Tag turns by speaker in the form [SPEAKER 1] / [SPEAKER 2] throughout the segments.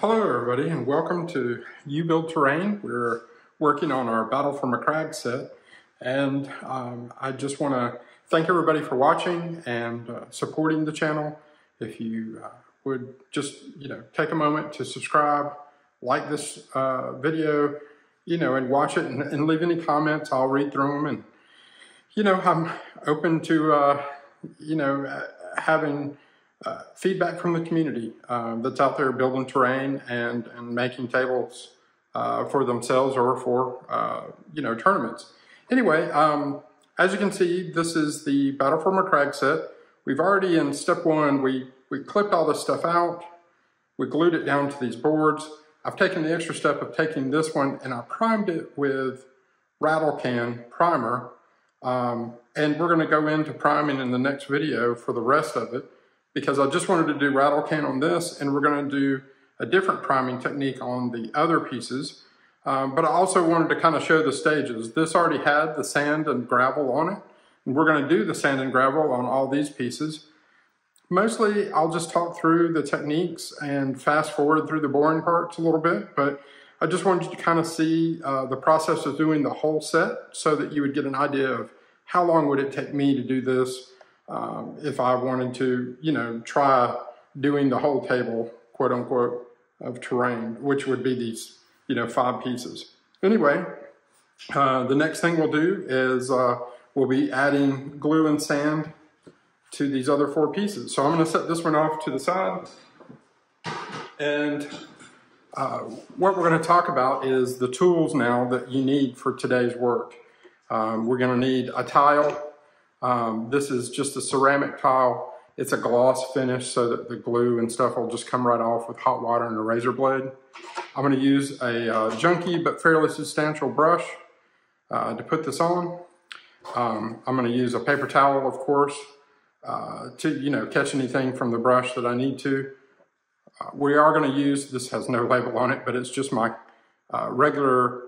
[SPEAKER 1] Hello everybody and welcome to You Build Terrain. We're working on our Battle for McCragg set, and I just want to thank everybody for watching and supporting the channel. If you would just take a moment to subscribe, like this video, and watch it and leave any comments. I'll read through them, and I'm open to having feedback from the community that's out there building terrain and making tables for themselves or for tournaments. Anyway, as you can see, this is the Battle for McCragg set. We've already, in step one, we clipped all this stuff out. We glued it down to these boards. I've taken the extra step of taking this one and I primed it with rattle can primer. And we're going to go into priming in the next video for the rest of it, because I just wanted to do rattle can on this, and we're going to do a different priming technique on the other pieces. But I also wanted to kind of show the stages. This already had the sand and gravel on it, and we're going to do the sand and gravel on all these pieces. Mostly, I'll just talk through the techniques and fast forward through the boring parts a little bit, but I just wanted you to kind of see the process of doing the whole set so that you would get an idea of how long would it take me to do this if I wanted to, try doing the whole table, quote unquote, of terrain, which would be these, 5 pieces. Anyway, the next thing we'll do is we'll be adding glue and sand to these other 4 pieces. So I'm going to set this one off to the side, and what we're going to talk about is the tools now that you need for today's work. We're going to need a tile. This is just a ceramic tile. It's a gloss finish so that the glue and stuff will just come right off with hot water and a razor blade. I'm going to use a junky but fairly substantial brush to put this on. I'm going to use a paper towel, of course, to catch anything from the brush that I need to. We are going to use, this has no label on it, but it's just my regular,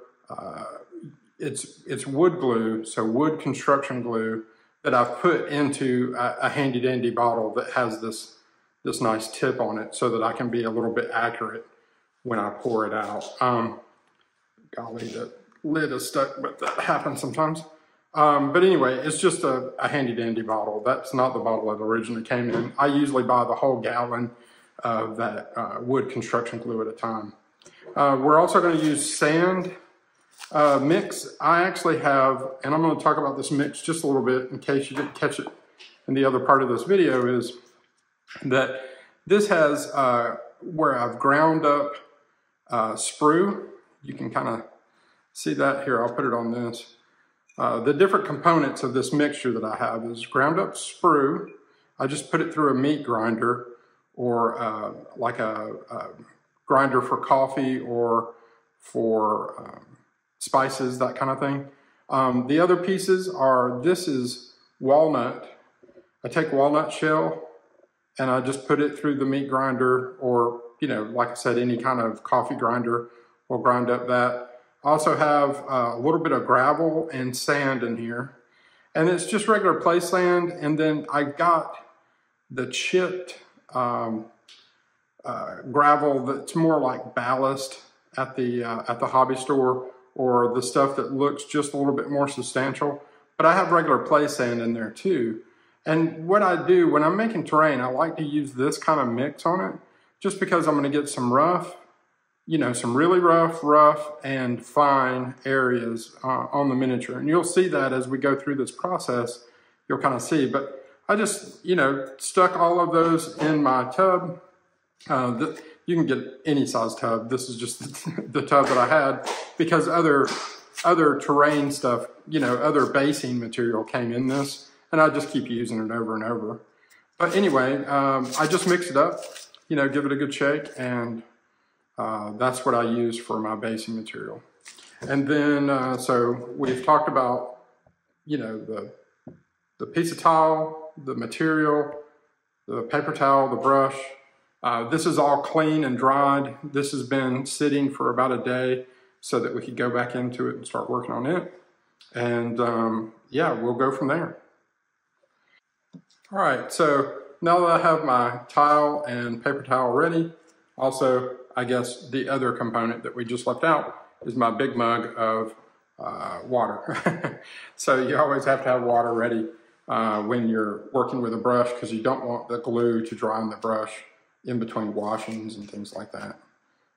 [SPEAKER 1] it's wood glue, so wood construction glue, that I've put into a handy dandy bottle that has this nice tip on it so that I can be a little bit accurate when I pour it out. Golly, the lid is stuck, but that happens sometimes. But anyway, it's just a handy dandy bottle. That's not the bottle it originally came in. I usually buy the whole gallon of that wood construction glue at a time. We're also going to use sand mix. I actually have, and I'm going to talk about this mix just a little bit in case you didn't catch it in the other part of this video, is that this has where I've ground up sprue. You can kind of see that here. I'll put it on this. The different components of this mixture that I have is ground up sprue. I just put it through a meat grinder, or like a grinder for coffee or for spices, that kind of thing. The other pieces are, this is walnut. I take walnut shell and I just put it through the meat grinder, or, like I said, any kind of coffee grinder will grind up that. I also have a little bit of gravel and sand in here, and it's just regular play sand. And then I got the chipped gravel that's more like ballast at the hobby store, or the stuff that looks just a little bit more substantial. But I have regular play sand in there too. And what I do when I'm making terrain, I like to use this kind of mix on it, just because I'm going to get some rough, some really rough and fine areas on the miniature. And you'll see that as we go through this process, you'll kind of see. But I just, stuck all of those in my tub. You can get any size tub. This is just the tub that I had, because other terrain stuff, other basing material came in this, and I just keep using it over and over. But anyway, I just mix it up, give it a good shake, and that's what I use for my basing material. And then, so we've talked about, the piece of tile, the material, the paper towel, the brush. This is all clean and dried. This has been sitting for about a day so that we could go back into it and start working on it. And yeah, we'll go from there. All right, so now that I have my tile and paper towel ready, Also, I guess the other component that we just left out is my big mug of water. So you always have to have water ready when you're working with a brush, because you don't want the glue to dry on the brush in between washings and things like that.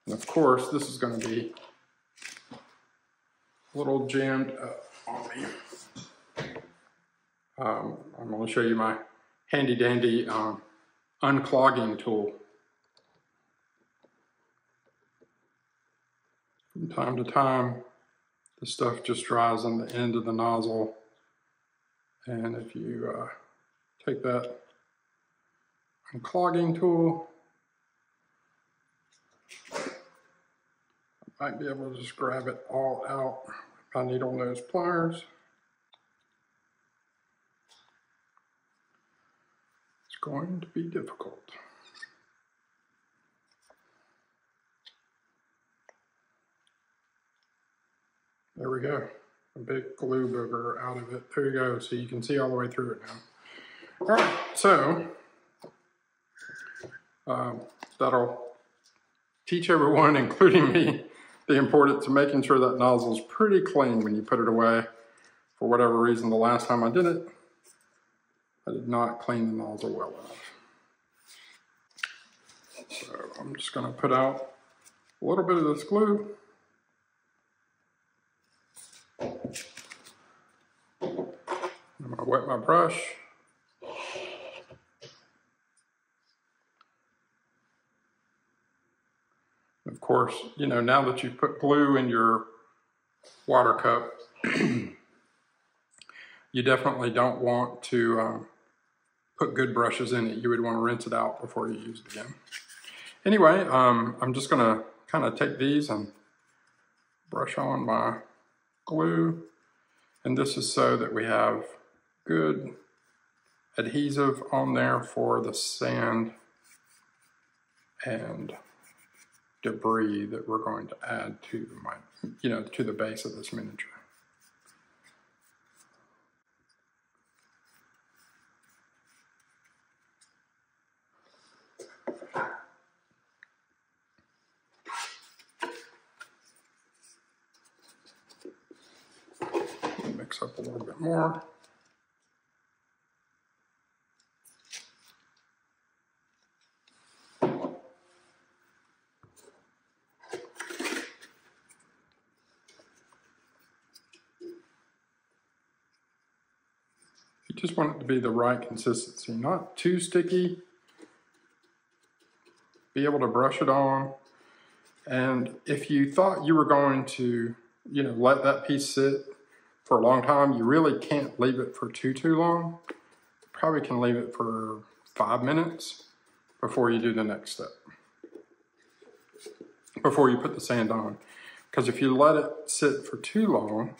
[SPEAKER 1] And of course, this is going to be a little jammed up on me. I'm going to show you my handy dandy unclogging tool. From time to time, the stuff just dries on the end of the nozzle, and if you take that unclogging tool, I might be able to just grab it all out with my needle nose pliers. It's going to be difficult. There we go. A big glue booger out of it. There you go. So you can see all the way through it now. All right, so that'll teach everyone, including me, the importance of making sure that nozzle is pretty clean when you put it away. For whatever reason, the last time I did it, I did not clean the nozzle well enough. So I'm just going to put out a little bit of this glue. I'm going to wet my brush. Of course, you know, now that you've put glue in your water cup, you definitely don't want to put good brushes in it. You would want to rinse it out before you use it again. Anyway, I'm just going to kind of take these and brush on my glue. And this is so that we have good adhesive on there for the sand and debris that we're going to add to to the base of this miniature. Mix up a little bit more. You just want it to be the right consistency, not too sticky. Be able to brush it on. And if you thought you were going to, let that piece sit for a long time, you really can't leave it for too long. You probably can leave it for 5 minutes before you do the next step, before you put the sand on. Because if you let it sit for too long,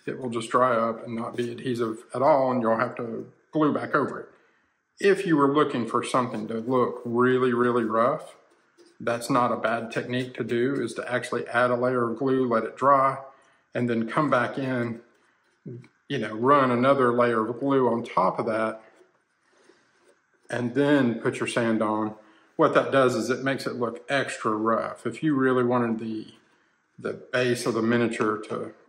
[SPEAKER 1] it will just dry up and not be adhesive at all, and you'll have to glue back over it. If you were looking for something to look really, really rough, that's not a bad technique to do, is to actually add a layer of glue, let it dry, and then come back in, run another layer of glue on top of that, and then put your sand on. What that does is it makes it look extra rough. If you really wanted the base of the miniature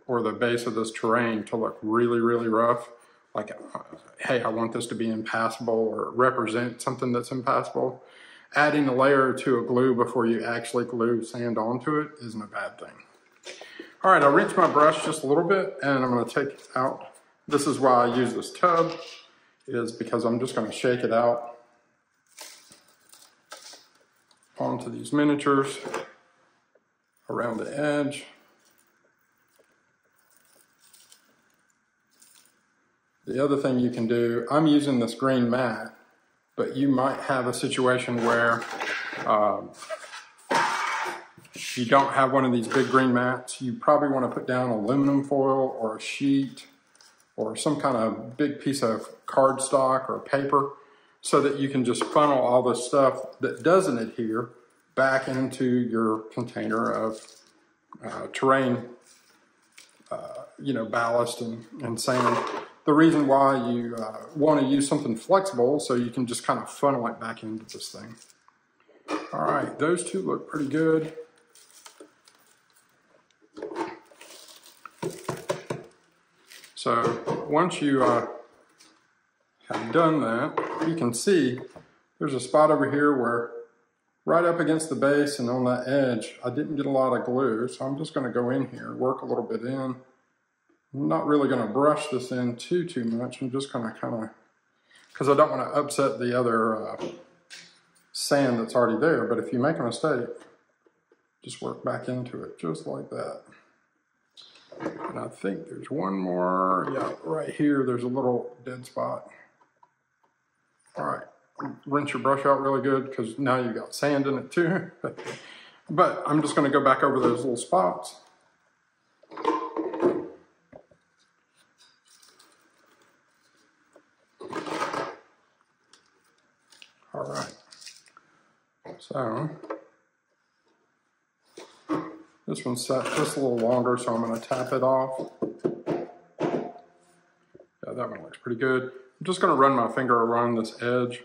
[SPEAKER 1] or the base of this terrain to look really, really rough, like, hey, I want this to be impassable or represent something that's impassable, adding a layer or two of glue before you actually glue sand onto it isn't a bad thing. All right, I'll rinse my brush just a little bit, and I'm going to take it out. This is why I use this tub, is because I'm just going to shake it out onto these miniatures around the edge. The other thing you can do, I'm using this green mat, but you might have a situation where you don't have one of these big green mats. You probably want to put down aluminum foil or a sheet or some kind of big piece of cardstock or paper so that you can just funnel all the stuff that doesn't adhere back into your container of terrain, ballast and sand. The reason why you want to use something flexible so you can just kind of funnel it back into this thing. All right, those two look pretty good. So once you have done that, you can see there's a spot over here where right up against the base and on that edge, I didn't get a lot of glue. So I'm just gonna go in here, work a little bit in. I'm not really gonna brush this in too much. I'm just gonna because I don't wanna upset the other sand that's already there. But if you make a mistake, just work back into it, just like that. And I think there's one more, yeah, right here, there's a little dead spot. All right, rinse your brush out really good because now you've got sand in it too. But I'm just gonna go back over those little spots. All right, so this one's set just a little longer, so I'm gonna tap it off. Yeah, that one looks pretty good. I'm just gonna run my finger around this edge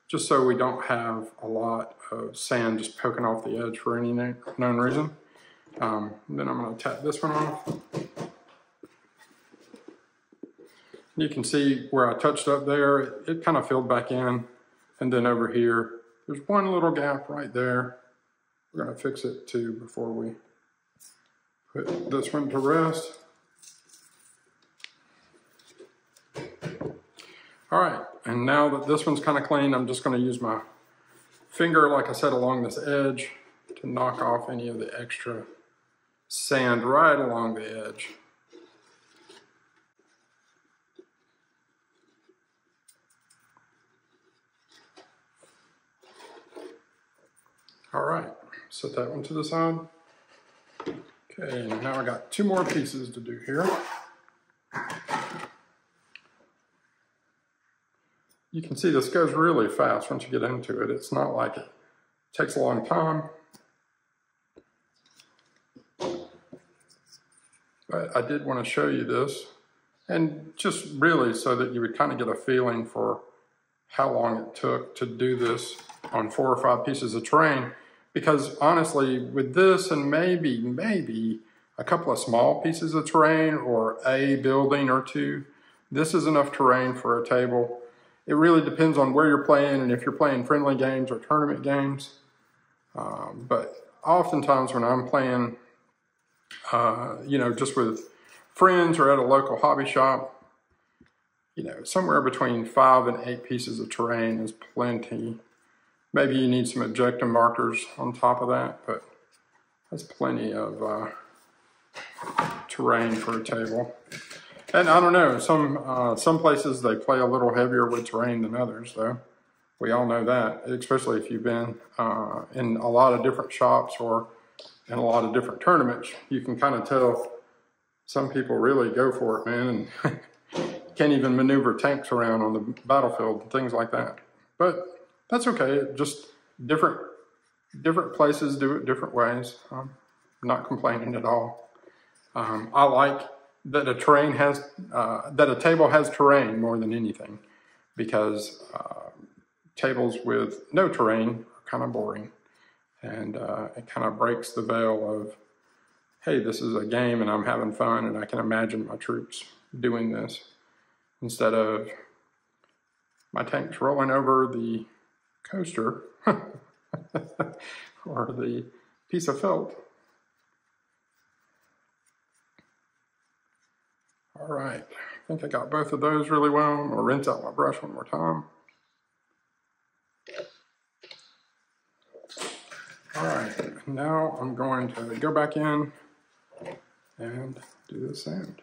[SPEAKER 1] just so we don't have a lot of sand just poking off the edge for any known reason. Then I'm gonna tap this one off. You can see where I touched up there, it kind of filled back in. And then over here, there's one little gap right there. We're gonna fix it too before we put this one to rest. All right, and now that this one's kind of clean, I'm just gonna use my finger, like I said, along this edge to knock off any of the extra sand right along the edge. All right, set that one to the side. Okay, now I got two more pieces to do here. You can see this goes really fast once you get into it. It's not like it takes a long time. But I did want to show you this, and just really so that you would kind of get a feeling for how long it took to do this on 4 or 5 pieces of terrain. Because honestly, with this and maybe a couple of small pieces of terrain or a building or two, this is enough terrain for a table. It really depends on where you're playing and if you're playing friendly games or tournament games. But oftentimes when I'm playing, you know, just with friends or at a local hobby shop, you know, somewhere between 5 and 8 pieces of terrain is plenty. Maybe you need some objective markers on top of that, but that's plenty of terrain for a table. And I don't know, some places they play a little heavier with terrain than others, though. We all know that, especially if you've been in a lot of different shops or in a lot of different tournaments. You can kind of tell some people really go for it, man, and can't even maneuver tanks around on the battlefield and things like that. But that's okay. Just different places do it different ways. I'm not complaining at all. I like that a table has terrain more than anything, because tables with no terrain are kind of boring, and it kind of breaks the veil of, hey, this is a game and I'm having fun and I can imagine my troops doing this, instead of my tanks rolling over the coaster or the piece of felt. All right, I think I got both of those really well. I'm gonna rinse out my brush one more time. All right, now I'm going to go back in and do the sand.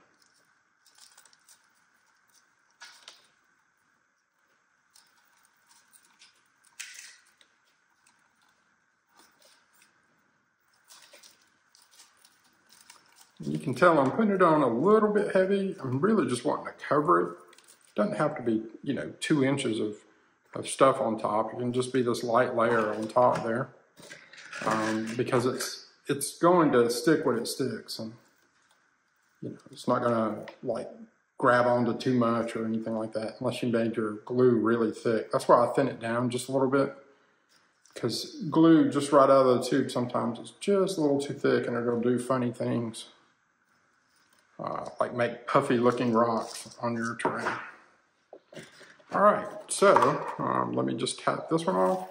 [SPEAKER 1] You can tell I'm putting it on a little bit heavy. I'm really just wanting to cover it. It doesn't have to be, you know, 2 inches of stuff on top. It can just be this light layer on top there, because it's going to stick when it sticks, and you know, it's not gonna like grab onto too much or anything like that unless you made your glue really thick. That's why I thin it down just a little bit. because glue just right out of the tube sometimes is just a little too thick and it'll do funny things, like make puffy looking rocks on your terrain. All right, so let me just cap this one off.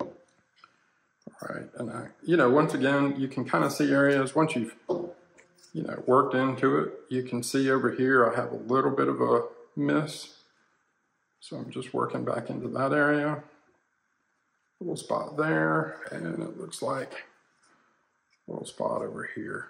[SPEAKER 1] All right, and you know, once again, you can kind of see areas once you've, you know, worked into it. You can see over here I have a little bit of a miss, so I'm just working back into that area. Little spot there, and it looks like a little spot over here.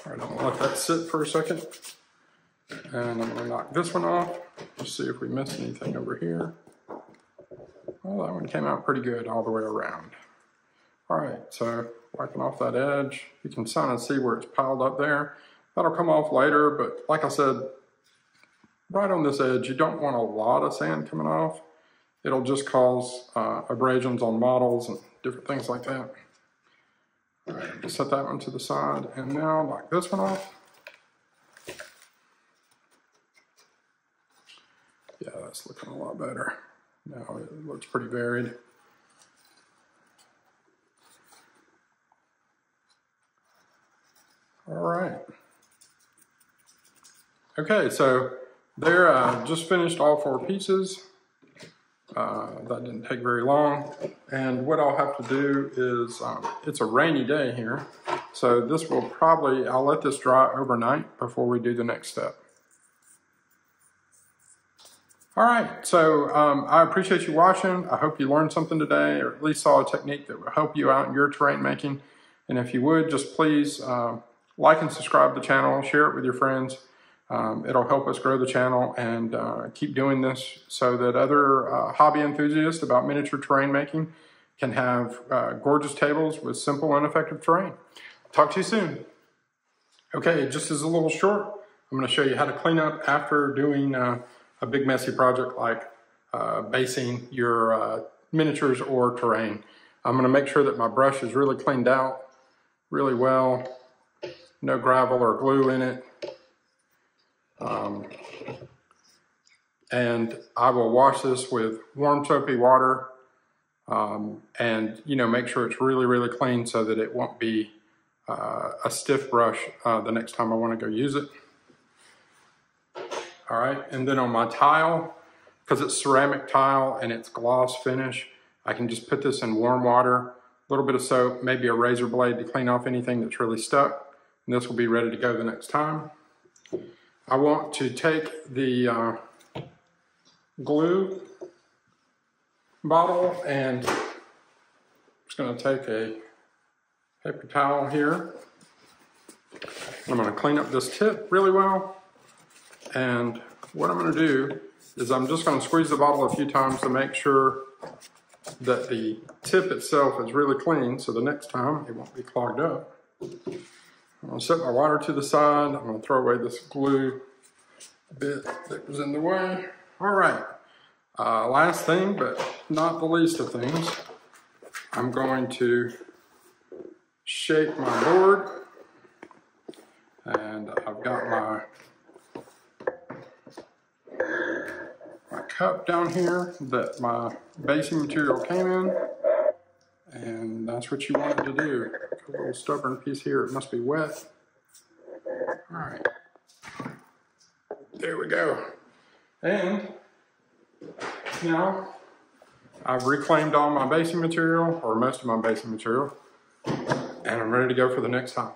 [SPEAKER 1] All right, I'm gonna let that sit for a second. And I'm gonna knock this one off. Just see if we missed anything over here. Well, that one came out pretty good all the way around. All right, so wiping off that edge, you can kind of see where it's piled up there. That'll come off later, but like I said, right on this edge, you don't want a lot of sand coming off. It'll just cause abrasions on models and different things like that. All right, just set that one to the side, and now knock this one off. Yeah, that's looking a lot better. Now it looks pretty varied. All right. Okay, so there, just finished all 4 pieces. That didn't take very long. And what I'll have to do is, it's a rainy day here, so this will probably, I'll let this dry overnight before we do the next step. All right, so I appreciate you watching. I hope you learned something today, or at least saw a technique that will help you out in your terrain making. And if you would, just please like and subscribe to the channel, share it with your friends. It'll help us grow the channel and keep doing this so that other hobby enthusiasts about miniature terrain making can have gorgeous tables with simple and effective terrain. Talk to you soon. Okay, just as a little short, I'm going to show you how to clean up after doing a big messy project like basing your miniatures or terrain. I'm going to make sure that my brush is really cleaned out really well, no gravel or glue in it. And I will wash this with warm soapy water and, you know, make sure it's really, really clean so that it won't be a stiff brush the next time I want to go use it. All right, and then on my tile, because it's ceramic tile and it's gloss finish, I can just put this in warm water, a little bit of soap, maybe a razor blade to clean off anything that's really stuck, and this will be ready to go the next time. I want to take the glue bottle and I'm just going to take a paper towel here. I'm going to clean up this tip really well. And what I'm going to do is I'm just going to squeeze the bottle a few times to make sure that the tip itself is really clean, so the next time it won't be clogged up. I'm going to set my water to the side. I'm going to throw away this glue bit that was in the way. All right, last thing, but not the least of things, I'm going to shape my board. And I've got my cup down here that my basing material came in, and that's what you want it to do. A little stubborn piece here, it must be wet. All right, there we go. And now I've reclaimed all my basing material, or most of my basing material, and I'm ready to go for the next time.